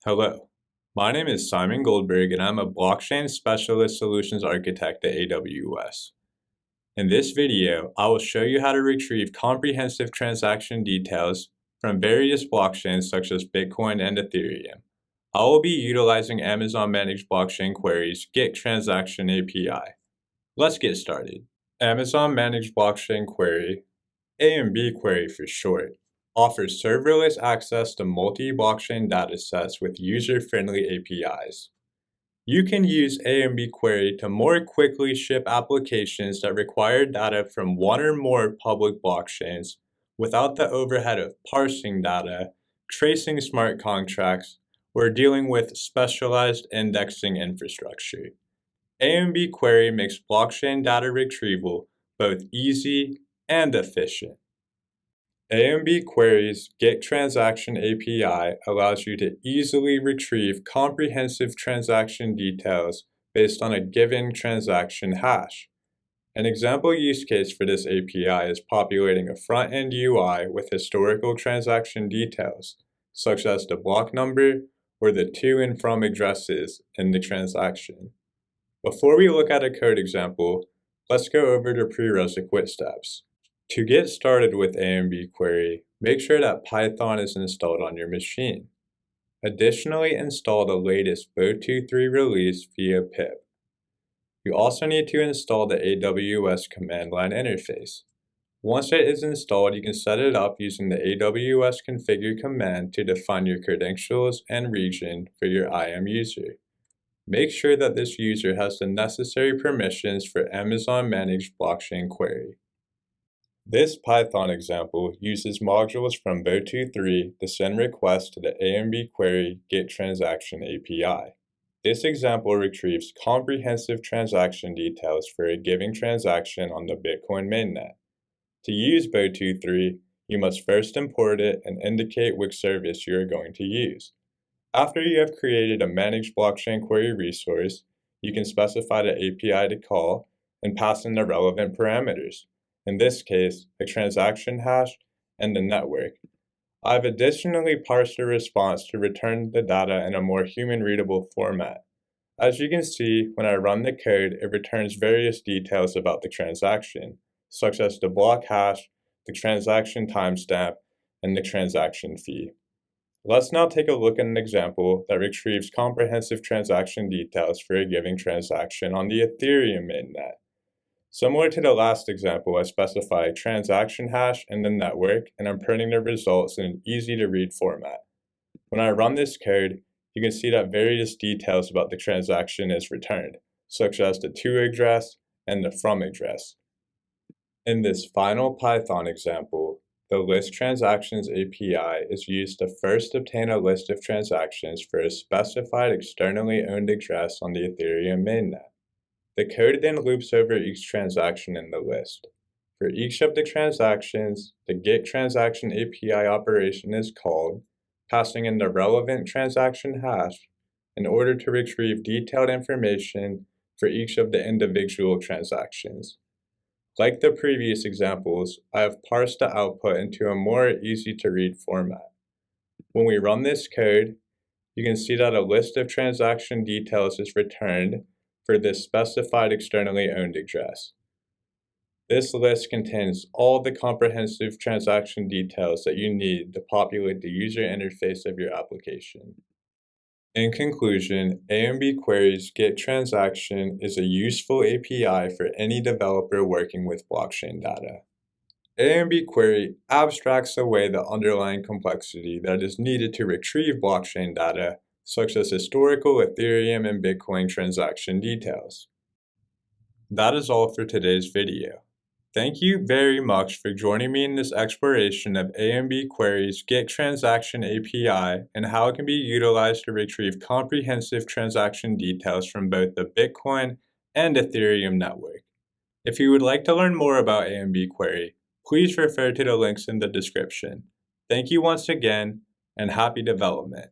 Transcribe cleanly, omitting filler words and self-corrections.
Hello, my name is Simon Goldberg and I'm a Blockchain Specialist Solutions Architect at AWS. In this video, I will show you how to retrieve comprehensive transaction details from various blockchains such as Bitcoin and Ethereum. I will be utilizing Amazon Managed Blockchain Query's Get Transaction API. Let's get started. Amazon Managed Blockchain Query, AMB Query for short, offers serverless access to multi-blockchain datasets with user-friendly APIs. You can use AMB Query to more quickly ship applications that require data from one or more public blockchains without the overhead of parsing data, tracing smart contracts, or dealing with specialized indexing infrastructure. AMB Query makes blockchain data retrieval both easy and efficient. AMB Query's Get Transaction API allows you to easily retrieve comprehensive transaction details based on a given transaction hash. An example use case for this API is populating a front-end UI with historical transaction details, such as the block number or the to and from addresses in the transaction. Before we look at a code example, let's go over the prerequisite steps. To get started with AMB Query, make sure that Python is installed on your machine. Additionally, install the latest V2.3 release via pip. You also need to install the AWS command line interface. Once it is installed, you can set it up using the AWS configure command to define your credentials and region for your IAM user. Make sure that this user has the necessary permissions for Amazon Managed Blockchain Query. This Python example uses modules from V2.3 to send requests to the AMB Query Get Transaction API. This example retrieves comprehensive transaction details for a given transaction on the Bitcoin mainnet. To use V2.3, you must first import it and indicate which service you are going to use. After you have created a Managed Blockchain Query resource, you can specify the API to call and pass in the relevant parameters. In this case, a transaction hash and the network. I've additionally parsed the response to return the data in a more human-readable format. As you can see, when I run the code, it returns various details about the transaction, such as the block hash, the transaction timestamp, and the transaction fee. Let's now take a look at an example that retrieves comprehensive transaction details for a given transaction on the Ethereum mainnet. Similar to the last example, I specify a transaction hash and the network, and I'm printing the results in an easy-to-read format. When I run this code, you can see that various details about the transaction is returned, such as the to address and the from address. In this final Python example, the List Transactions API is used to first obtain a list of transactions for a specified externally owned address on the Ethereum mainnet. The code then loops over each transaction in the list. For each of the transactions, the Get Transaction API operation is called, passing in the relevant transaction hash in order to retrieve detailed information for each of the individual transactions. Like the previous examples, I have parsed the output into a more easy-to-read format. When we run this code, you can see that a list of transaction details is returned for this specified externally owned address. This list contains all the comprehensive transaction details that you need to populate the user interface of your application. In conclusion, AMB Query's Get Transaction is a useful API for any developer working with blockchain data. AMB Query abstracts away the underlying complexity that is needed to retrieve blockchain data, such as historical Ethereum and Bitcoin transaction details. That is all for today's video. Thank you very much for joining me in this exploration of AMB Query's Get Transaction API and how it can be utilized to retrieve comprehensive transaction details from both the Bitcoin and Ethereum network. If you would like to learn more about AMB Query, please refer to the links in the description. Thank you once again, and happy development.